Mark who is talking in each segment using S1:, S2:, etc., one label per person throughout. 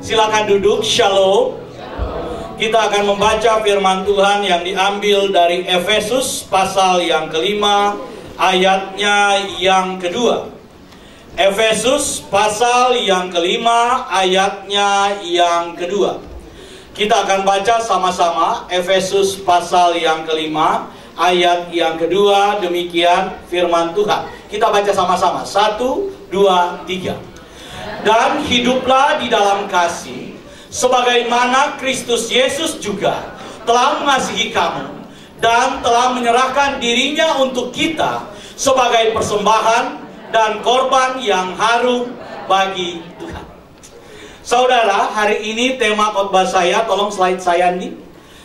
S1: Silakan duduk. Shalom. Kita akan membaca firman Tuhan yang diambil dari Efesus pasal yang kelima, ayatnya yang kedua. Efesus pasal yang kelima, ayatnya yang kedua. Kita akan baca sama-sama Efesus pasal yang kelima, ayat yang kedua. Demikian firman Tuhan. Kita baca sama-sama. 1, 2, 3. Dan hiduplah di dalam kasih, sebagaimana Kristus Yesus juga telah mengasihi kamu dan telah menyerahkan dirinya untuk kita sebagai persembahan dan korban yang harum bagi Tuhan. Saudara, hari ini tema khotbah saya, tolong slide saya nih.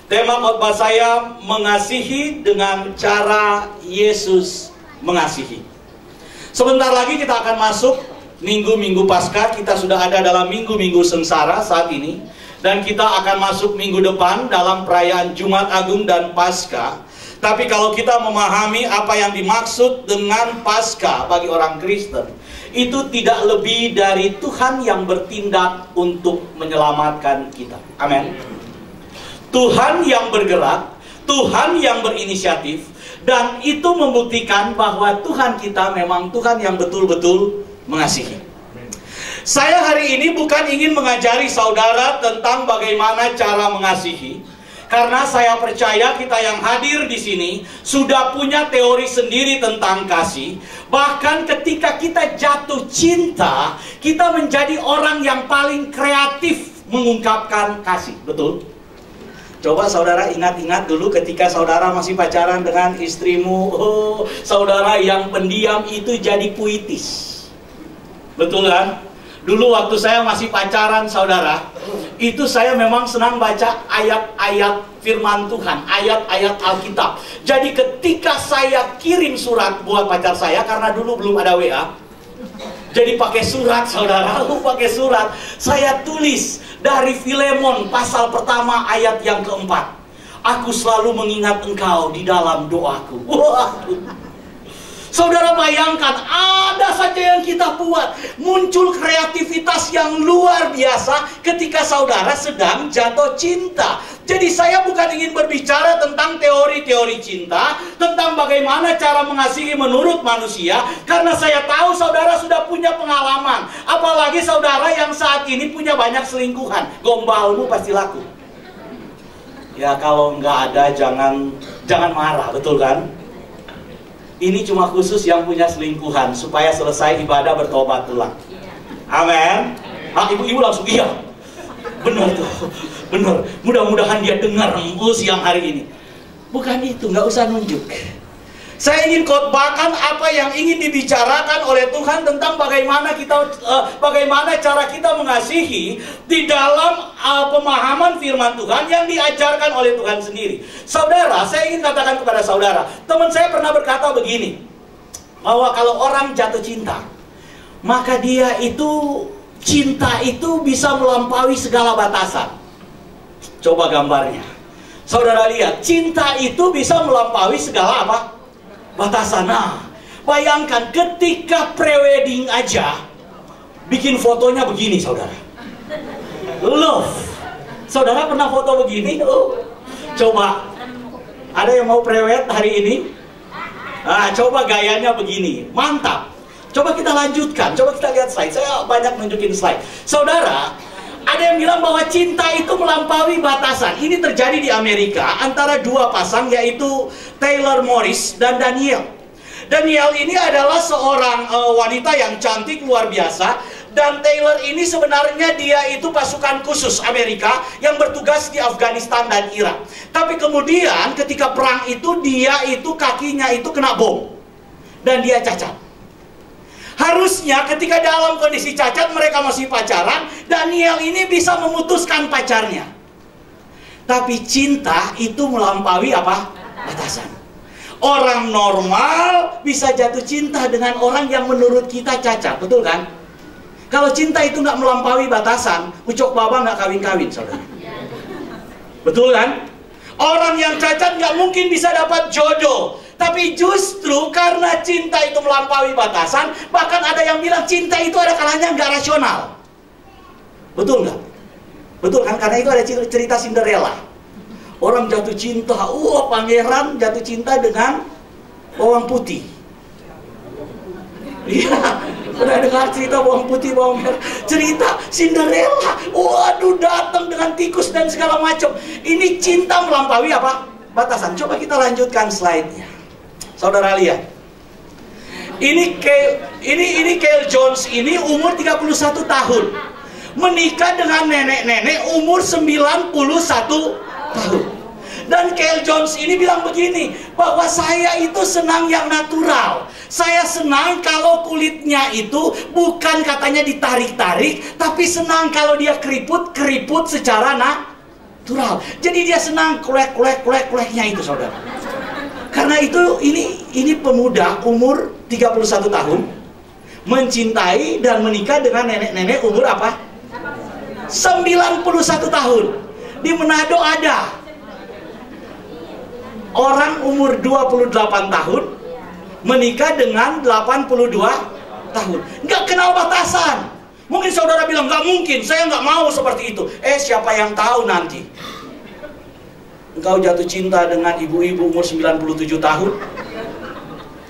S1: Tema khotbah saya, mengasihi dengan cara Yesus mengasihi. Sebentar lagi kita akan masuk minggu-minggu Paskah. Kita sudah ada dalam minggu-minggu sengsara saat ini. Dan kita akan masuk minggu depan dalam perayaan Jumat Agung dan Paskah. Tapi kalau kita memahami apa yang dimaksud dengan Paskah bagi orang Kristen, itu tidak lebih dari Tuhan yang bertindak untuk menyelamatkan kita. Amin. Tuhan yang bergerak, Tuhan yang berinisiatif, dan itu membuktikan bahwa Tuhan kita memang Tuhan yang betul-betul mengasihi. Saya hari ini bukan ingin mengajari saudara tentang bagaimana cara mengasihi, karena saya percaya kita yang hadir di sini sudah punya teori sendiri tentang kasih. Bahkan ketika kita jatuh cinta, kita menjadi orang yang paling kreatif mengungkapkan kasih. Betul? Coba saudara ingat-ingat dulu ketika saudara masih pacaran dengan istrimu. Oh, saudara yang pendiam itu jadi puitis. Betul kan? Dulu waktu saya masih pacaran saudara, itu saya memang senang baca ayat-ayat firman Tuhan, ayat-ayat Alkitab. Jadi ketika saya kirim surat buat pacar saya, karena dulu belum ada WA, jadi pakai surat saudara, pakai surat. Saya tulis dari Filemon pasal pertama ayat yang keempat. Aku selalu mengingat engkau di dalam doaku. Wah. Saudara bayangkan, ada saja yang kita buat. Muncul kreativitas yang luar biasa ketika saudara sedang jatuh cinta. Jadi saya bukan ingin berbicara tentang teori-teori cinta, tentang bagaimana cara mengasihi menurut manusia, karena saya tahu saudara sudah punya pengalaman. Apalagi saudara yang saat ini punya banyak selingkuhan. Gombalmu pasti laku. Ya kalau nggak ada jangan marah, betul kan? Ini cuma khusus yang punya selingkuhan, supaya selesai ibadah bertobat ulang. Amin. Ibu-ibu langsung iya. Benar tuh, benar. Mudah-mudahan dia dengar siang hari ini. Bukan itu, nggak usah nunjuk. Saya ingin khotbahkan apa yang ingin dibicarakan oleh Tuhan tentang bagaimana cara kita mengasihi di dalam pemahaman firman Tuhan yang diajarkan oleh Tuhan sendiri. Saudara, saya ingin katakan kepada saudara, teman saya pernah berkata begini, bahwa kalau orang jatuh cinta, maka cinta itu bisa melampaui segala batasan. Coba gambarnya. Saudara lihat, cinta itu bisa melampaui segala apa? Batasan. Nah, bayangkan ketika prewedding aja bikin fotonya begini saudara. Love. Saudara pernah foto begini? Oh. Coba. Ada yang mau prewed hari ini? Nah, coba gayanya begini. Mantap. Coba kita lanjutkan. Coba kita lihat slide. Saya banyak nunjukin slide. Saudara, ada yang bilang bahwa cinta itu melampaui batasan. Ini terjadi di Amerika antara dua pasang, yaitu Taylor Morris dan Danielle. Danielle ini adalah seorang wanita yang cantik luar biasa. Dan Taylor ini sebenarnya dia itu pasukan khusus Amerika yang bertugas di Afghanistan dan Irak. Tapi kemudian ketika perang itu dia itu kakinya itu kena bom. Dan dia cacat. Harusnya ketika dalam kondisi cacat mereka masih pacaran, Danielle ini bisa memutuskan pacarnya. Tapi cinta itu melampaui apa? Batasan. Orang normal bisa jatuh cinta dengan orang yang menurut kita cacat, betul kan? Kalau cinta itu nggak melampaui batasan, ucok baba nggak kawin-kawin, saudara. Betul kan? Orang yang cacat nggak mungkin bisa dapat jodoh. Tapi justru karena cinta itu melampaui batasan, bahkan ada yang bilang cinta itu ada kalanya nggak rasional. Betul nggak?
S2: Betul kan? Karena itu ada cerita Cinderella. Orang jatuh cinta, pangeran jatuh cinta dengan bawang putih. Iya, pernah dengar cerita bawang putih, bawang merah? Cerita Cinderella. Waduh, datang dengan tikus dan segala macam. Ini cinta melampaui apa? Batasan. Coba kita lanjutkan slide-nya. Saudara lihat. Ini Cale Jones ini umur 31 tahun. Menikah dengan nenek-nenek umur 91 tahun. Dan Cale Jones ini bilang begini, bahwa saya itu senang yang natural. Saya senang kalau kulitnya itu bukan katanya ditarik-tarik, tapi senang kalau dia keriput secara natural. Jadi dia senang kuleknya itu, saudara. Karena itu ini pemuda umur 31 tahun mencintai dan menikah dengan nenek-nenek umur apa? 91 tahun. Di Manado ada orang umur 28 tahun menikah dengan 82 tahun. Nggak kenal batasan. Mungkin saudara bilang, nggak mungkin, saya nggak mau seperti itu. Siapa yang tahu nanti engkau jatuh cinta dengan ibu-ibu umur 97 tahun.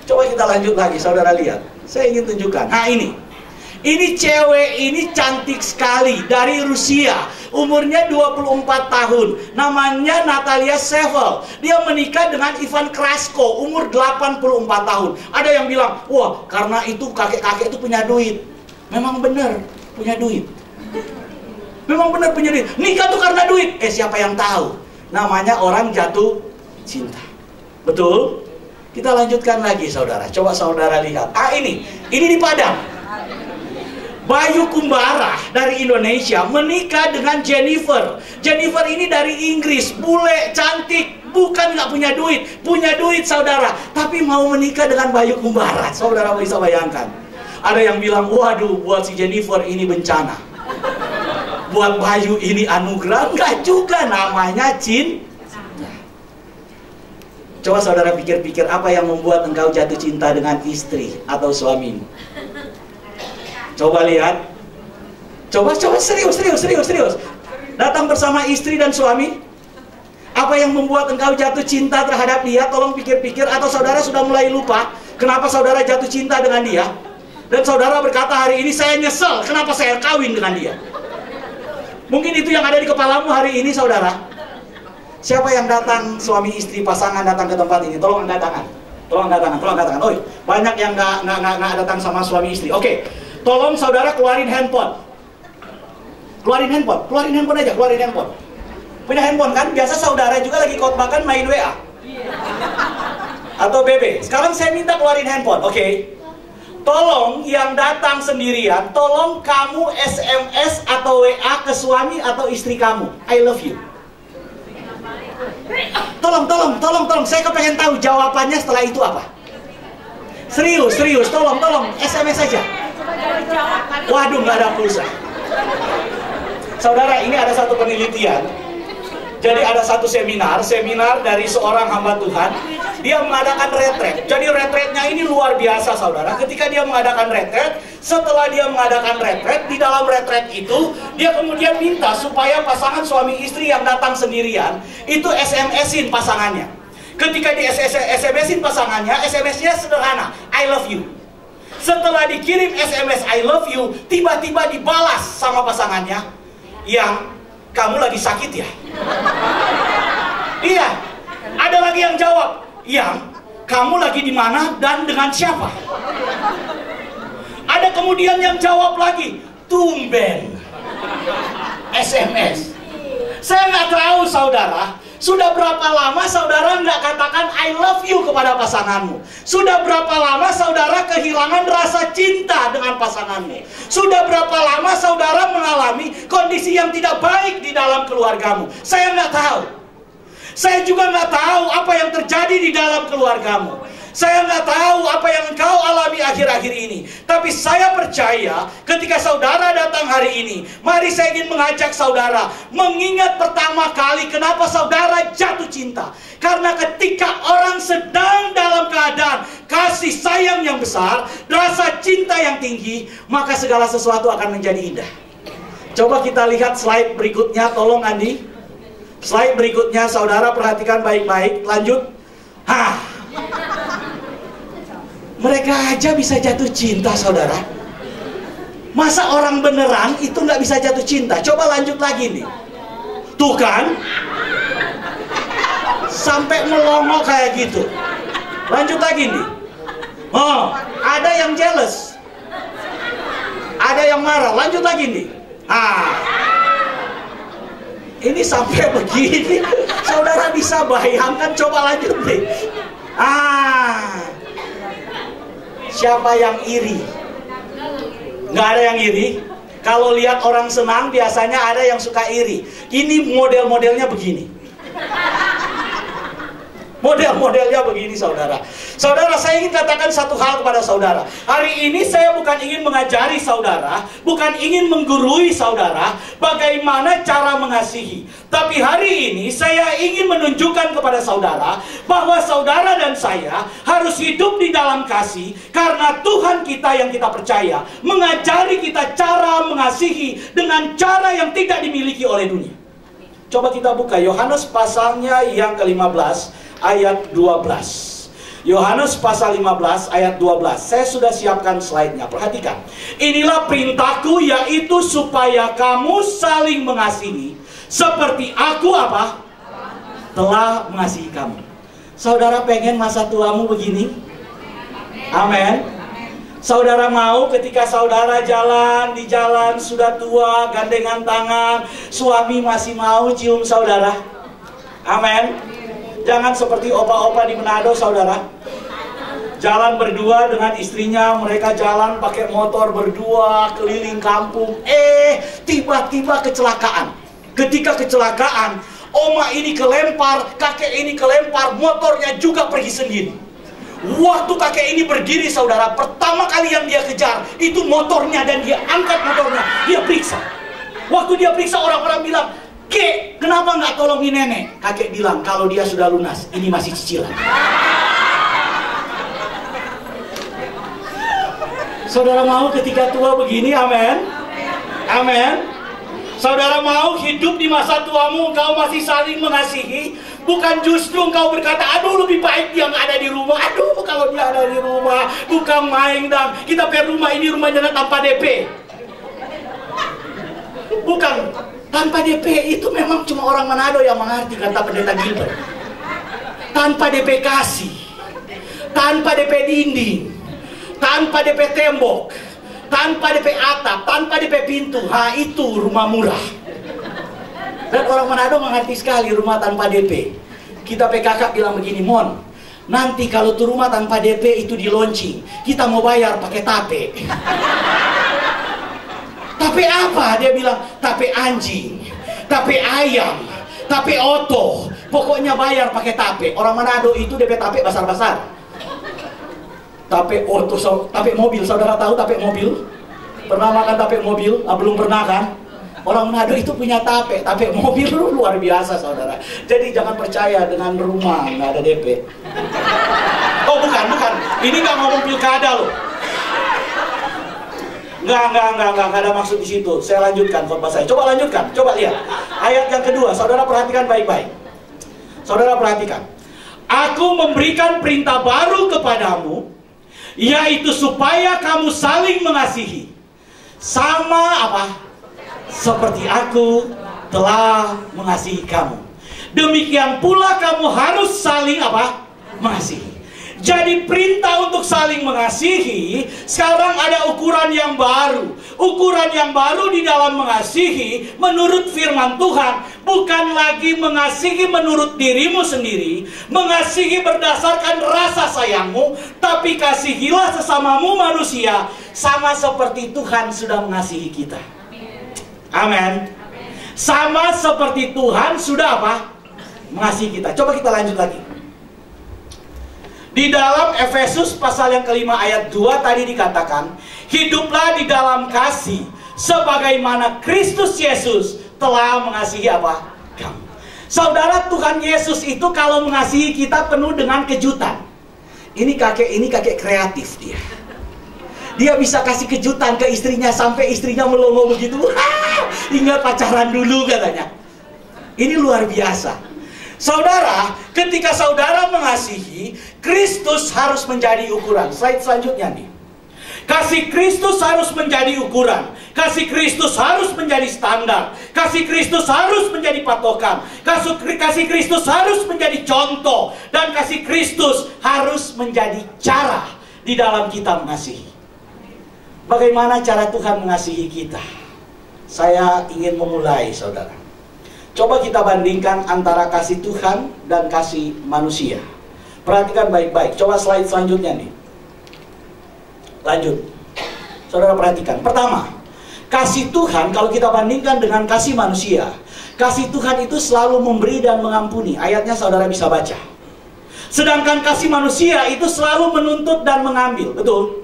S2: Coba kita lanjut lagi, saudara lihat. Saya ingin tunjukkan. Nah ini cewek ini cantik sekali, dari Rusia. Umurnya 24 tahun. Namanya Natalia Sevel. Dia menikah dengan Ivan Krasko, umur 84 tahun. Ada yang bilang, wah karena itu kakek-kakek itu punya duit. Memang benar punya duit. Memang benar punya duit. Nikah tuh karena duit. Siapa yang tahu? Namanya orang jatuh cinta. Betul? Kita lanjutkan lagi, saudara. Coba saudara lihat. Ini di Padang. Bayu Kumbara dari Indonesia menikah dengan Jennifer. Jennifer ini dari Inggris, bule, cantik, bukan nggak punya duit. Punya duit, saudara, tapi mau menikah dengan Bayu Kumbara. Saudara bisa bayangkan. Ada yang bilang, waduh, buat si Jennifer ini bencana. Buat Bayu ini anugerah. Enggak juga, namanya cinta. Coba saudara pikir-pikir, apa yang membuat engkau jatuh cinta dengan istri atau suamimu? Coba lihat. Coba serius. Datang bersama istri dan suami. Apa yang membuat engkau jatuh cinta terhadap dia? Tolong pikir-pikir. Atau saudara sudah mulai lupa kenapa saudara jatuh cinta dengan dia? Dan saudara berkata, hari ini saya nyesel kenapa saya kawin dengan dia. Mungkin itu yang ada di kepalamu hari ini, saudara. Siapa yang datang, suami istri pasangan datang ke tempat ini? Tolong angkat tangan. Oi, banyak yang nggak datang sama suami istri. Oke. Tolong saudara keluarin handphone. Keluarin handphone aja. Punya handphone kan? Biasa saudara juga lagi khotbah kan main WA atau BB. Sekarang saya minta keluarin handphone, oke? Tolong yang datang sendirian, tolong kamu SMS atau WA ke suami atau istri kamu, I love you. Tolong. Saya kepengen tahu jawabannya setelah itu apa. Serius, tolong, SMS saja. Waduh, nggak ada pulsa. Saudara, ini ada satu penelitian. Jadi ada satu seminar dari seorang hamba Tuhan. Dia mengadakan retret. Jadi retretnya ini luar biasa, saudara. Ketika dia mengadakan retret, setelah dia mengadakan retret, di dalam retret itu dia kemudian minta supaya pasangan suami istri yang datang sendirian itu SMS-in pasangannya. Ketika di SMS-in pasangannya, SMS-nya sederhana, I love you. Setelah dikirim SMS I love you, tiba-tiba dibalas sama pasangannya, yang kamu lagi sakit ya? Iya. Ada lagi yang jawab, yang kamu lagi di mana dan dengan siapa? Ada kemudian yang jawab lagi, tumben SMS. Saya nggak tahu, saudara, sudah berapa lama saudara nggak katakan I love you kepada pasanganmu? Sudah berapa lama saudara kehilangan rasa cinta dengan pasanganmu? Sudah berapa lama saudara mengalami kondisi yang tidak baik di dalam keluargamu? Saya nggak tahu. Saya juga nggak tahu apa yang terjadi di dalam keluargamu. Saya nggak tahu apa yang engkau alami akhir-akhir ini. Tapi saya percaya ketika saudara datang hari ini, mari saya ingin mengajak saudara mengingat pertama kali kenapa saudara jatuh cinta. Karena ketika orang sedang dalam keadaan kasih sayang yang besar, rasa cinta yang tinggi, maka segala sesuatu akan menjadi indah. Coba kita lihat slide berikutnya, tolong Andi. Slide berikutnya, saudara perhatikan baik-baik. Lanjut. Mereka aja bisa jatuh cinta, saudara. Masa orang beneran itu nggak bisa jatuh cinta? Coba lanjut lagi nih. Tuh kan, sampai melongo kayak gitu. Lanjut lagi nih. Oh, ada yang jealous, ada yang marah. Lanjut lagi nih. Ini sampai begini, saudara bisa bayangkan? Coba lanjut nih. Siapa yang iri? Nggak ada yang iri. Kalau lihat orang senang, biasanya ada yang suka iri. Ini model-modelnya begini. Model-modelnya begini, saudara. Saudara, saya ingin katakan satu hal kepada saudara. Hari ini saya bukan ingin mengajari saudara, bukan ingin menggurui saudara bagaimana cara mengasihi. Tapi hari ini saya ingin menunjukkan kepada saudara bahwa saudara dan saya harus hidup di dalam kasih, karena Tuhan kita yang kita percaya mengajari kita cara mengasihi dengan cara yang tidak dimiliki oleh dunia. Coba kita buka Yohanes pasalnya yang ke-15 ayat 12. Yohanes pasal 15 ayat 12. Saya sudah siapkan slide-nya. Perhatikan. Inilah perintahku, yaitu supaya kamu saling mengasihi seperti aku apa? Telah mengasihi kamu. Saudara pengen masa tuamu begini? Amin. Saudara mau ketika saudara jalan di jalan sudah tua, gandengan tangan, suami masih mau cium saudara? Amin. Jangan seperti opa-opa di Manado, saudara. Jalan berdua dengan istrinya, mereka jalan pakai motor berdua keliling kampung. Tiba-tiba kecelakaan. Ketika kecelakaan, oma ini kelempar, kakek ini kelempar, motornya juga pergi sendiri. Waktu kakek ini berdiri, saudara, pertama kali yang dia kejar itu motornya, dan dia angkat motornya, dia periksa. Waktu dia periksa, orang-orang bilang, "Kek, kenapa nggak tolongin nenek?" Kakek bilang, "Kalau dia sudah lunas, ini masih cicilan." Saudara mau ketika tua begini? Amin. Amin. Saudara mau hidup di masa tuamu engkau masih saling mengasihi? Bukan justru engkau berkata, "Aduh, lebih baik dia nggak ada di rumah. Aduh, kalau dia ada di rumah, bukan main dong. Kita per rumah ini rumahnya tanpa DP." Bukan. Tanpa DP itu memang cuma orang Manado yang mengerti, kata Pendeta Gilbert. Tanpa DP kasih, tanpa DP dinding, tanpa DP tembok, tanpa DP atap, tanpa DP pintu. Itu rumah murah. Dan orang Manado mengerti sekali rumah tanpa DP. Kita PKK bilang begini, "Mon, nanti kalau tuh rumah tanpa DP itu di launching, kita mau bayar pakai tape." Tape apa? Dia bilang, tape anjing, tape ayam, tape oto. Pokoknya bayar pakai tape. Orang Manado itu DP tape besar-besar. Tape oto, tape mobil. Saudara tahu tape mobil? Pernah makan tape mobil? Belum pernah kan? Orang Manado itu punya tape mobil luar biasa, saudara. Jadi jangan percaya dengan rumah nggak ada DP. Oh bukan. Ini nggak ngomong pilkada loh. Nggak ada maksud di situ. Saya lanjutkan khotbah saya. Coba lanjutkan, coba lihat. Ayat yang kedua, saudara perhatikan baik-baik. Saudara perhatikan. "Aku memberikan perintah baru kepadamu, yaitu supaya kamu saling mengasihi. Sama apa? Seperti aku telah mengasihi kamu. Demikian pula kamu harus saling apa? Mengasihi." Jadi perintah untuk saling mengasihi, sekarang ada ukuran yang baru. Ukuran yang baru di dalam mengasihi menurut firman Tuhan, bukan lagi mengasihi menurut dirimu sendiri, mengasihi berdasarkan rasa sayangmu, tapi kasihilah sesamamu manusia sama seperti Tuhan sudah mengasihi kita. Amin. Sama seperti Tuhan sudah apa? Mengasihi kita. Coba kita lanjut lagi. Di dalam Efesus pasal yang ke-5 ayat 2 tadi dikatakan, "Hiduplah di dalam kasih sebagaimana Kristus Yesus telah mengasihi apa? Kamu." Saudara, Tuhan Yesus itu kalau mengasihi kita penuh dengan kejutan. Ini kakek kreatif dia. Dia bisa kasih kejutan ke istrinya sampai istrinya melongo begitu. Ingat pacaran dulu katanya. Ini luar biasa. Saudara, ketika saudara mengasihi, Kristus harus menjadi ukuran. Slide selanjutnya nih. Kasih Kristus harus menjadi ukuran. Kasih Kristus harus menjadi standar. Kasih Kristus harus menjadi patokan. Kasih Kristus harus menjadi contoh. Dan kasih Kristus harus menjadi cara di dalam kita mengasihi. Bagaimana cara Tuhan mengasihi kita? Saya ingin memulai, saudara. Coba kita bandingkan antara kasih Tuhan dan kasih manusia. Perhatikan baik-baik. Coba slide selanjutnya nih. Lanjut. Saudara perhatikan. Pertama, kasih Tuhan kalau kita bandingkan dengan kasih manusia, kasih Tuhan itu selalu memberi dan mengampuni. Ayatnya saudara bisa baca. Sedangkan kasih manusia itu selalu menuntut dan mengambil. Betul?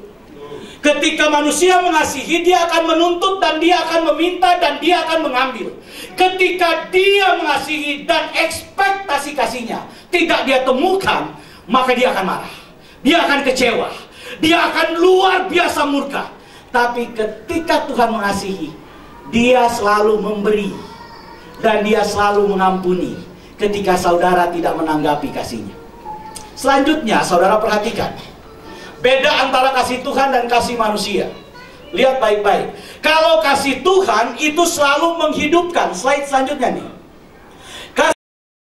S2: Ketika manusia mengasihi, dia akan menuntut dan dia akan meminta dan dia akan mengambil. Ketika dia mengasihi dan ekspektasi kasihnya tidak dia temukan, maka dia akan marah. Dia akan kecewa. Dia akan luar biasa murka. Tapi ketika Tuhan mengasihi, dia selalu memberi dan dia selalu mengampuni ketika saudara tidak menanggapi kasihnya. Selanjutnya, saudara perhatikan beda antara kasih Tuhan dan kasih manusia. Lihat baik-baik. Kalau kasih Tuhan itu selalu menghidupkan. Slide selanjutnya nih.